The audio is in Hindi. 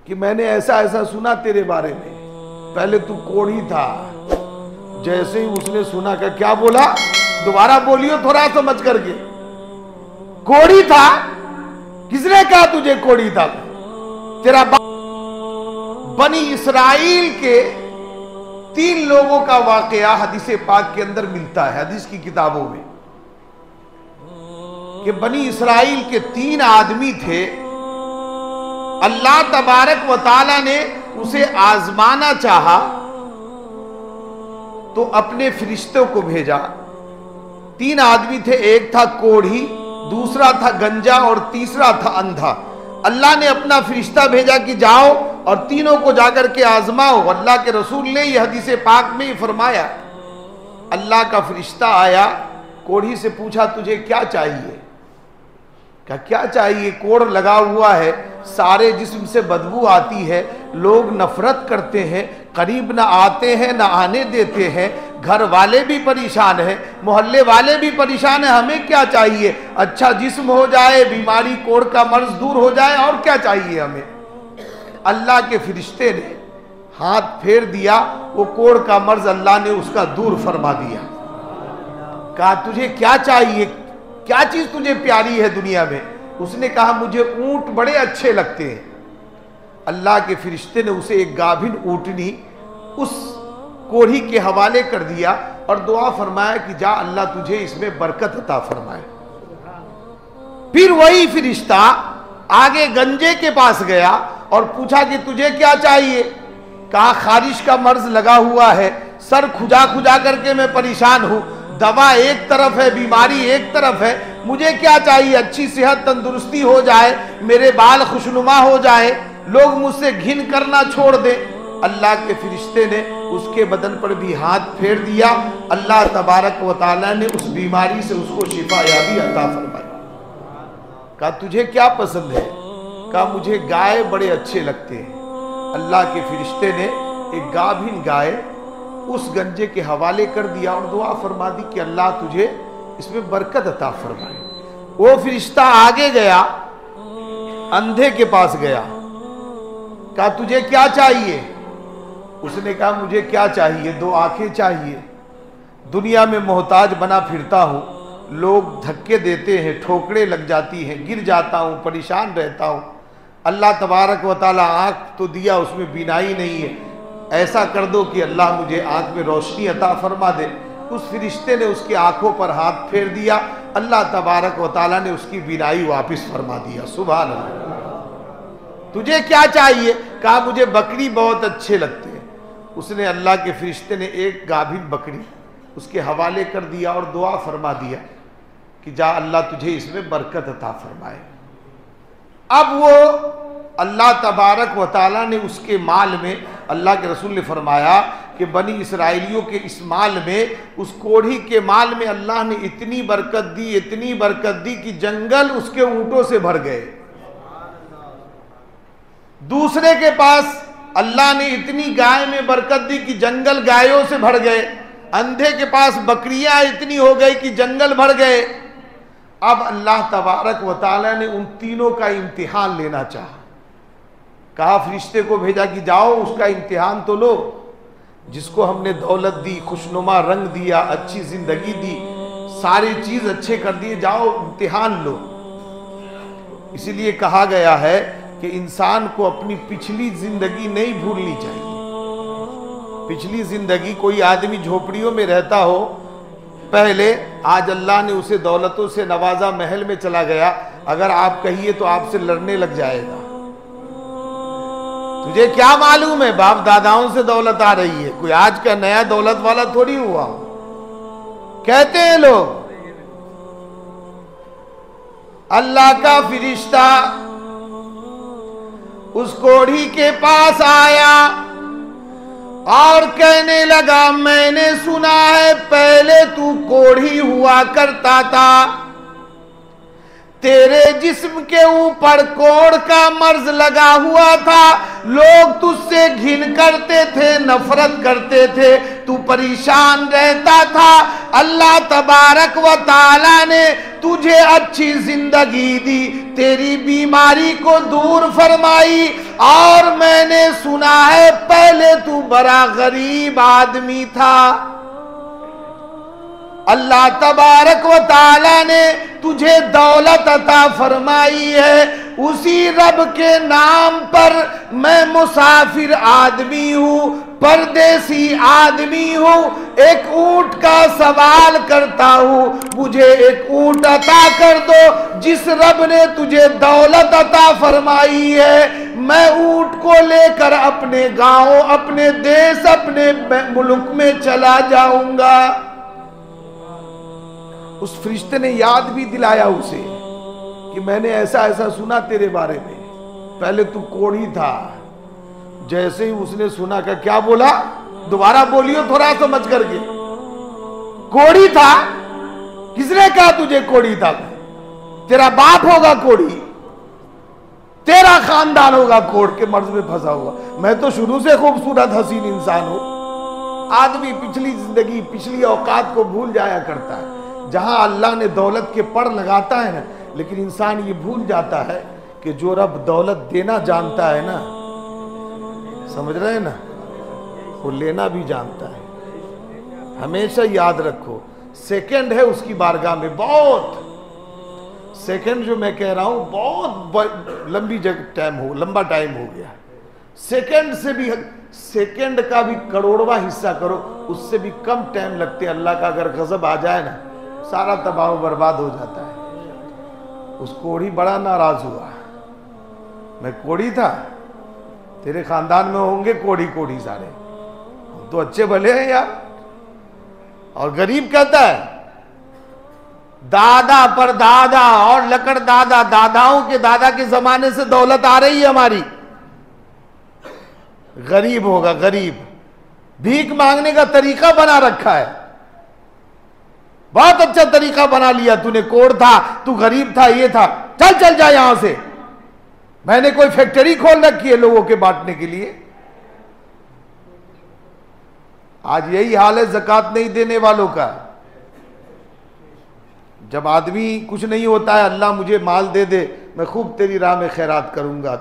कि मैंने ऐसा ऐसा सुना तेरे बारे में, पहले तू कोढ़ी था। जैसे ही उसने सुना का क्या बोला, दोबारा बोलियो थोड़ा समझ करके। कोढ़ी था? किसने कहा तुझे कोढ़ी था? तेरा बनी इसराइल के 3 लोगों का वाकया हदीस पाक के अंदर मिलता है, हदीस की किताबों में, कि बनी इसराइल के 3 आदमी थे। अल्लाह तबारक व तआला ने उसे आजमाना चाहा तो अपने फरिश्तों को भेजा। 3 आदमी थे, एक था कोढ़ी, दूसरा था गंजा और तीसरा था अंधा। अल्लाह ने अपना फरिश्ता भेजा कि जाओ और तीनों को जाकर के आजमाओ। अल्लाह के रसूल ने यह हदीस पाक में ही फरमाया। अल्लाह का फरिश्ता आया, कोढ़ी से पूछा तुझे क्या चाहिए? क्या चाहिए? कोढ़ लगा हुआ है, सारे जिस्म से बदबू आती है, लोग नफरत करते हैं, करीब ना आते हैं ना आने देते हैं, घर वाले भी परेशान हैं, मोहल्ले वाले भी परेशान हैं, हमें क्या चाहिए? अच्छा जिस्म हो जाए, बीमारी कोढ़ का मर्ज दूर हो जाए, और क्या चाहिए हमें? अल्लाह के फरिश्ते ने हाथ फेर दिया, वो कोढ़ का मर्ज अल्लाह ने उसका दूर फरमा दिया। कहा तुझे क्या चाहिए, क्या चीज तुझे प्यारी है दुनिया में? उसने कहा मुझे ऊंट बड़े अच्छे लगते हैं। अल्लाह के फरिश्ते ने उसे एक गाभिन ऊंटनी उस कोढ़ी के हवाले कर दिया और दुआ फरमाया कि जा अल्लाह तुझे इसमें बरकत अता फरमाए। फिर वही फरिश्ता आगे गंजे के पास गया और पूछा कि तुझे क्या चाहिए? कहा खारिश का मर्ज लगा हुआ है, सर खुजा खुजा करके मैं परेशान हूं, दवा एक तरफ है, बीमारी एक तरफ है, मुझे क्या चाहिए? अच्छी सेहत तंदुरुस्ती हो जाए, मेरे बाल खुशनुमा हो जाए, लोग मुझसे घिन करना छोड़ दे। अल्लाह के फरिश्ते ने उसके बदन पर भी हाथ फेर दिया। अल्लाह तबारक व तआला ने उस बीमारी से उसको शिफायाबी अता फरमाई। कहा तुझे क्या पसंद है? कहा मुझे गाय बड़े अच्छे लगते हैं। अल्लाह के फरिश्ते ने एक गाभिन गाय उस गंजे के हवाले कर दिया और दुआ फरमा दी कि अल्लाह तुझे इसमें बरकत अता फरमाए। वो फरिश्ता आगे गया, अंधे के पास गया, कहा तुझे क्या चाहिए? उसने कहा मुझे क्या चाहिए, 2 आंखें चाहिए। दुनिया में मोहताज बना फिरता हूं, लोग धक्के देते हैं, ठोकरें लग जाती हैं, गिर जाता हूं, परेशान रहता हूं। अल्लाह तबारक व तआला आंख तो दिया, उसमें बीनाई नहीं है, ऐसा कर दो कि अल्लाह मुझे आंख में रोशनी अता फरमा दे। उस फरिश्ते ने उसकी आंखों पर हाथ फेर दिया, अल्लाह तबारक व तआला ने उसकी बीनाई वापस फरमा दिया। सुभान अल्लाह। तुझे क्या चाहिए? कहा मुझे बकरी बहुत अच्छे लगते हैं। उसने अल्लाह के फरिश्ते ने एक गाभिन बकरी उसके हवाले कर दिया और दुआ फरमा दिया कि जा अल्लाह तुझे इसमें बरकत अता फरमाए। अब वो अल्लाह तबारक व तआला ने उसके माल में, अल्लाह के रसूल ने फरमाया कि बनी इसराइलियों के इस माल में, उस कोढ़ी के माल में अल्लाह ने इतनी बरकत दी, इतनी बरकत दी कि जंगल उसके ऊंटों से भर गए। दूसरे के पास अल्लाह ने इतनी गाय में बरकत दी कि जंगल गायों से भर गए। अंधे के पास बकरियां इतनी हो गई कि जंगल भर गए। अब अल्लाह तबारक व तआला ने उन तीनों का इम्तिहान लेना चाहा। कहा फरिश्ते को भेजा कि जाओ उसका इम्तिहान तो लो, जिसको हमने दौलत दी, खुशनुमा रंग दिया, अच्छी जिंदगी दी, सारी चीज अच्छे कर दिए, जाओ इम्तिहान लो। इसीलिए कहा गया है कि इंसान को अपनी पिछली जिंदगी नहीं भूलनी चाहिए। पिछली जिंदगी, कोई आदमी झोपड़ियों में रहता हो पहले, आज अल्लाह ने उसे दौलतों से नवाजा, महल में चला गया, अगर आप कहिए तो आपसे लड़ने लग जाएगा। तुझे क्या मालूम है, बाप दादाओं से दौलत आ रही है, कोई आज का नया दौलत वाला थोड़ी हुआ। कहते हैं लोग। अल्लाह का फरिश्ता उस कोढ़ी के पास आया और कहने लगा मैंने सुना है पहले तू कोढ़ी हुआ करता था, तेरे जिस्म के ऊपर कोढ़ का मर्ज लगा हुआ था, लोग तुझसे घिन करते थे, नफरत करते थे, तू परेशान रहता था। अल्लाह तबारक व तआला ने तुझे अच्छी जिंदगी दी, तेरी बीमारी को दूर फरमाई। और मैंने सुना है पहले तू बड़ा गरीब आदमी था, अल्लाह तबारक व ताला ने तुझे दौलत अता फरमाई है। उसी रब के नाम पर मैं मुसाफिर आदमी हूं, परदेसी आदमी हूं, एक ऊंट का सवाल करता हूं, मुझे एक ऊंट अता कर दो। जिस रब ने तुझे दौलत अता फरमाई है, मैं ऊंट को लेकर अपने गांव, अपने देश, अपने मुल्क में चला जाऊंगा। उस फरिश्ते ने याद भी दिलाया उसे कि मैंने ऐसा ऐसा सुना तेरे बारे में, पहले तू कोढ़ी था। जैसे ही उसने सुना का क्या बोला, दोबारा बोलियो थोड़ा समझ करके। कोढ़ी था? किसने कहा तुझे कोढ़ी था? तेरा बाप होगा कोढ़ी, तेरा खानदान होगा कोढ़ के मर्ज में फंसा हुआ। मैं तो शुरू से खूबसूरत हसीन इंसान हूं। आदमी पिछली जिंदगी, पिछली औकात को भूल जाया करता है। जहां अल्लाह ने दौलत के पड़ लगाता है ना, लेकिन इंसान ये भूल जाता है कि जो रब दौलत देना जानता है ना, समझ रहे हैं ना, वो लेना भी जानता है। हमेशा याद रखो, सेकंड है उसकी बारगाह में बहुत। सेकंड जो मैं कह रहा हूं बहुत लंबी लंबा टाइम हो गया। सेकंड से भी, सेकंड का भी करोड़वा हिस्सा करो, उससे भी कम टाइम लगते। अल्लाह का अगर गजब आ जाए ना, सारा तबाह बर्बाद हो जाता है। उस कोढ़ी बड़ा नाराज हुआ, मैं कोढ़ी था, तेरे खानदान में होंगे कोढ़ी कोढ़ी सारे, हम तो अच्छे भले हैं यार। और गरीब कहता है दादा पर दादा और लकड़ दादा, दादाओं के दादा के जमाने से दौलत आ रही है हमारी। गरीब होगा गरीब, भीख मांगने का तरीका बना रखा है, बहुत अच्छा तरीका बना लिया तूने। कोढ़ था, तू गरीब था, ये था, चल चल जा यहां से। मैंने कोई फैक्ट्री खोल रखी है लोगों के बांटने के लिए। आज यही हाल है ज़कात नहीं देने वालों का। जब आदमी कुछ नहीं होता है, अल्लाह मुझे माल दे दे, मैं खूब तेरी राह में खैरात करूंगा।